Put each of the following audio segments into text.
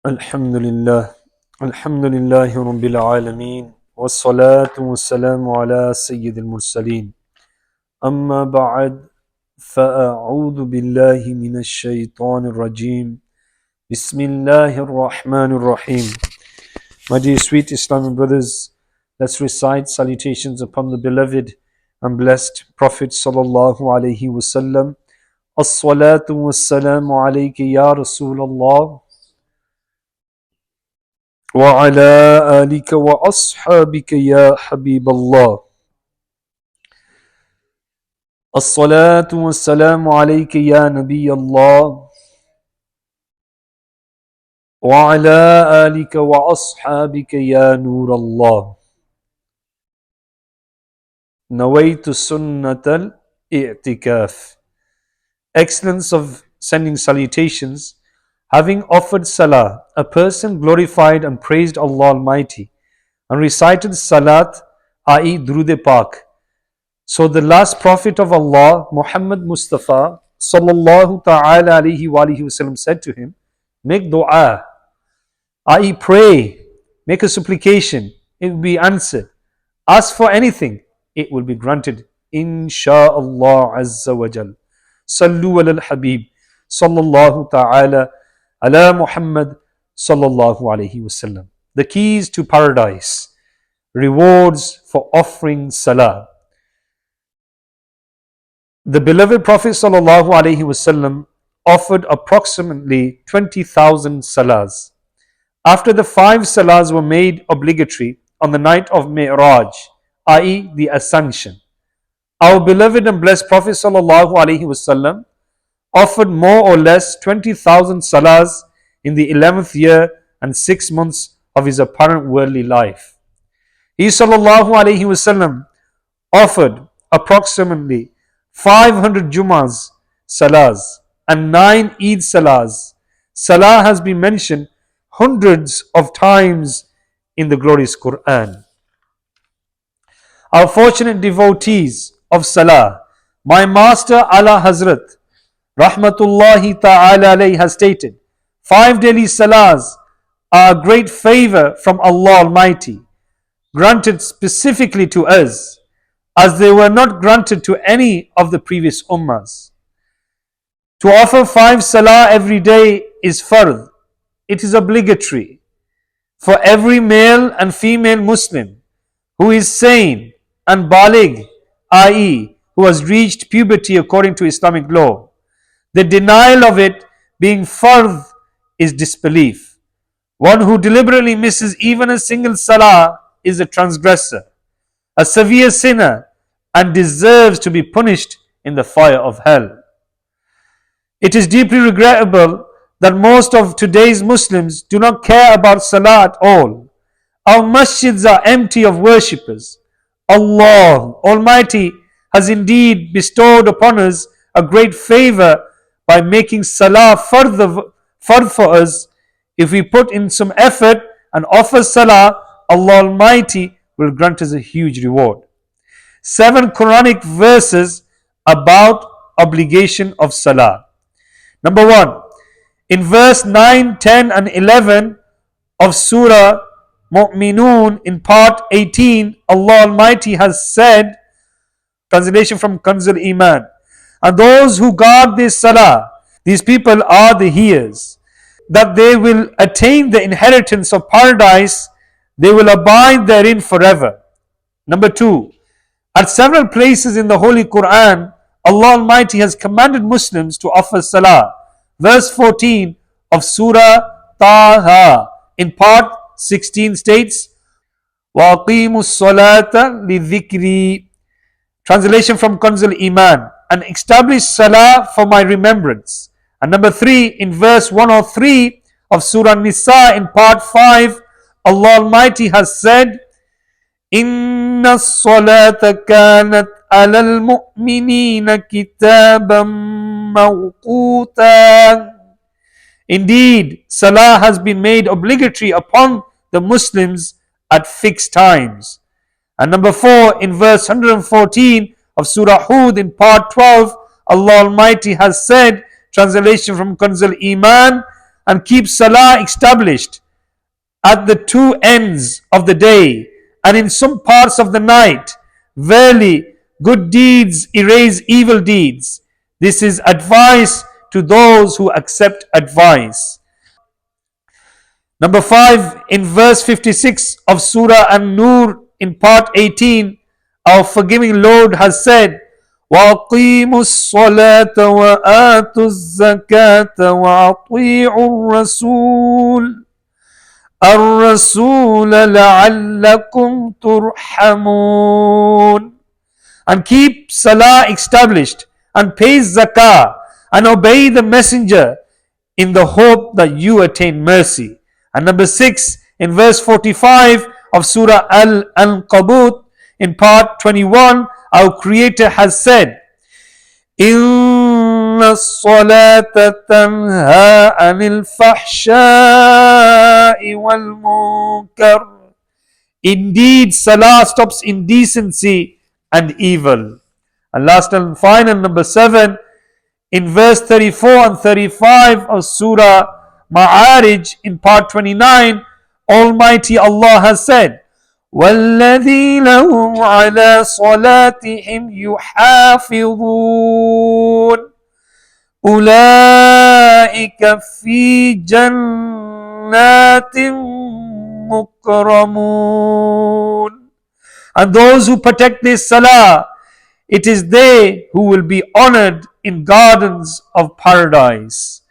Alhamdulillah, Alhamdulillahi Rabbil Alameen, wassalatu wassalamu ala Sayyidil Mursaleen. Amma ba'd, fa'a'udhu billahi minash shaitanir rajim. Bismillahir Rahmanir Rahim. My dear sweet Islamic brothers, let's recite salutations upon the beloved and blessed Prophet sallallahu alaihi wasallam. As-salatu wassalamu alayka ya Rasulallah. وعلى آلك وأصحابك يا حبيب الله الصلاة والسلام عليك يا نبي الله وعلى آلك وأصحابك يا نور الله نويت سنة الاعتكاف. Excellence of sending salutations. Having offered Salah, a person glorified and praised Allah Almighty and recited Salat, i.e. Durud Pak. So the last Prophet of Allah, Muhammad Mustafa sallallahu ta'ala alayhi wa alihi wasallam said to him, make dua, i.e. pray, make a supplication, it will be answered. Ask for anything, it will be granted. Insha'Allah Azza wa Jal. Sallu ala al-Habib sallallahu ta'ala ala Muhammad sallallahu alayhi wasallam. The keys to paradise, rewards for offering Salah. The beloved Prophet sallallahu alaihi wasallam offered approximately 20,000 salahs. After the 5 salahs were made obligatory on the night of Mi'raj, i.e. the Ascension, our beloved and blessed Prophet sallallahu alaihi wasallam offered more or less 20,000 salahs in the 11th year and 6 months of his apparent worldly life. He sallallahu alaihi wasallam offered approximately 500 Jumas Salahs and 9 Eid Salahs. Salah has been mentioned hundreds of times in the glorious Quran. Our fortunate devotees of Salah, my master Ala Hazrat Rahmatullahi Ta'ala alayhi has stated, 5 daily Salahs are a great favor from Allah Almighty, granted specifically to us, as they were not granted to any of the previous ummahs. To offer 5 salah every day is fard. It is obligatory for every male and female Muslim who is sane and baligh, i.e. who has reached puberty according to Islamic law. The denial of it being fard is disbelief. One who deliberately misses even a single salah is a transgressor, a severe sinner, and deserves to be punished in the fire of hell. It is deeply regrettable that most of today's Muslims do not care about Salah at all. Our masjids are empty of worshippers. Allah Almighty has indeed bestowed upon us a great favor by making Salah fard for us. If we put in some effort and offer Salah, Allah Almighty will grant us a huge reward. 7 Quranic verses about obligation of Salah. Number 1, in verse 9, 10 and 11 of Surah Mu'minun in part 18, Allah Almighty has said, translation from Kanzul Iman, and those who guard this Salah, these people are the hearers, that they will attain the inheritance of paradise, they will abide therein forever. Number 2, at several places in the Holy Quran, Allah Almighty has commanded Muslims to offer Salah. Verse 14 of Surah Taha in part 16 states, وَأَقِيمُوا الصَّلَاةَ لِذِكْرِي. Translation from Kanzul Iman, and establish Salah for my remembrance. And number 3, in verse 103 of Surah Nisa in part 5, Allah Almighty has said, إِنَّ الصَّلَاةَ كَانَتْ عَلَى الْمُؤْمِنِينَ كِتَابًا مَوْقُوتًا. Indeed, Salah has been made obligatory upon the Muslims at fixed times. And number 4, in verse 114 of Surah Hud in part 12, Allah Almighty has said, translation from Kanzul Iman, and keep Salah established at the two ends of the day and in some parts of the night, verily good deeds erase evil deeds. This is advice to those who accept advice. Number 5, in verse 56 of Surah An-Nur in part 18, our forgiving Lord has said, وَأَقِيمُوا الصَّلَاةَ وَآتُوا الزَّكَاةَ وَأَطِيعُوا الرَّسُولَ لَعَلَّكُمْ تُرْحَمُونَ. And keep Salah established and pay Zakah and obey the Messenger in the hope that you attain mercy. And number 6, in verse 45 of Surah Al-Ankabut in part 21, our Creator has said, إِنَّ الصَّلَاةَ تَنْهَى عَنِ الْفَحْشَاءِ وَالْمُنكَرِ. Indeed, Salah stops indecency and evil. And last and final, number 7, in verse 34 and 35 of Surah Ma'arij in part 29, Almighty Allah has said, وَالَّذِينَ هُمْ عَلَى صَلَاتِهِمْ يُحَافِظُونَ أُولَٰئِكَ فِي جَنَّاتٍ مُكْرَمُونَ. And those who protect this Salah, it is they who will be honored in gardens of paradise.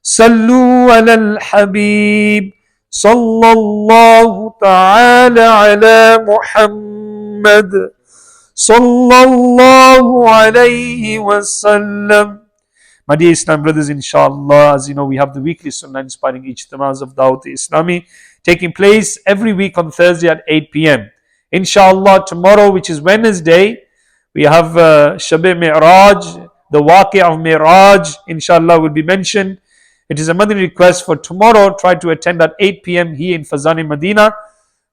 Sallu ala al-Habib sallallahu ta'ala ala Muhammad sallallahu alayhi wa sallam. My dear Islam brothers, inshallah, as you know, we have the weekly Sunnah inspiring ijtimas of Dawateislami taking place every week on Thursday at 8 p.m. Inshallah, tomorrow, which is Wednesday, we have Shab-e Mi'raj, the Waqi of Mi'raj, inshallah, will be mentioned. It is a Madani request for tomorrow. Try to attend at 8 p.m. here in Fazani, Medina.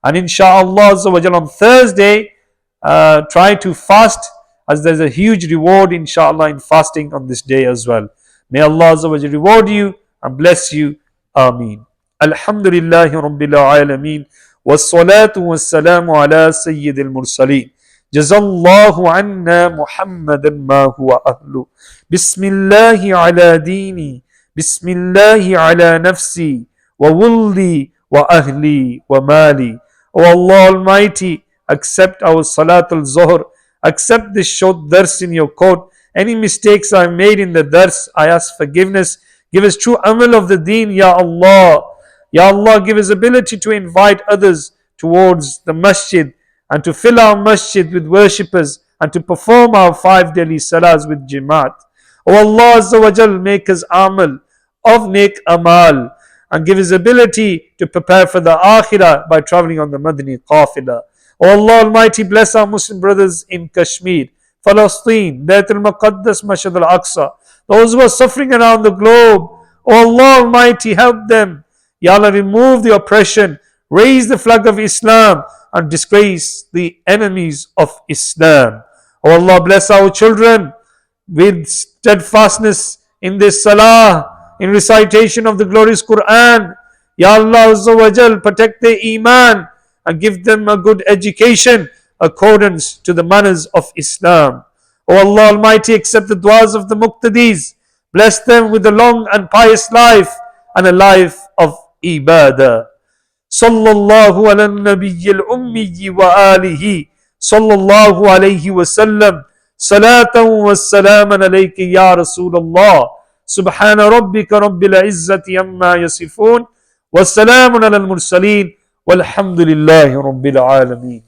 And inshallah, on Thursday, try to fast, as there's a huge reward, inshallah, in fasting on this day as well. May Allah reward you and bless you. Ameen. Alhamdulillahi Rabbil Alameen. والصلاة والسلام على سيد المرسلين جزا الله عنا محمدا ما هو أهله بسم الله على ديني بسم الله على نفسي وولدي وأهلي ومالي. O Allah Almighty, accept our Salat al-Zuhr, accept this short dars in your court. Any mistakes I made in the dars, I ask forgiveness. Give us true amal of the deen, Ya Allah. Ya Allah, give us ability to invite others towards the masjid and to fill our masjid with worshippers and to perform our 5 daily salahs with jamaat. O Allah Azza wa Jal, make us amal of nek amal and give us ability to prepare for the akhirah by traveling on the Madani qafila. O Allah Almighty, bless our Muslim brothers in Kashmir, Palestine, Bayt al-Muqaddas, Mashhad al-Aqsa, those who are suffering around the globe. O Allah Almighty, help them. Ya Allah, remove the oppression, raise the flag of Islam and disgrace the enemies of Islam. O Allah, bless our children with steadfastness in this salah, in recitation of the glorious Quran. Ya Allah Azza wa Jal, protect their iman and give them a good education accordance to the manners of Islam. O Allah Almighty, accept the du'as of the muqtadis. Bless them with a long and pious life and a life of ibadah. Sallallahu ala nabiyyil ummi wa alihi sallallahu alayhi wa sallam. Salatan wa salaman alayki ya Rasulullah. Subhana rabbika rabbil izzati amma yasifun. Wa salamun ala al-mursaleen. Walhamdulillahi rabbil alameen.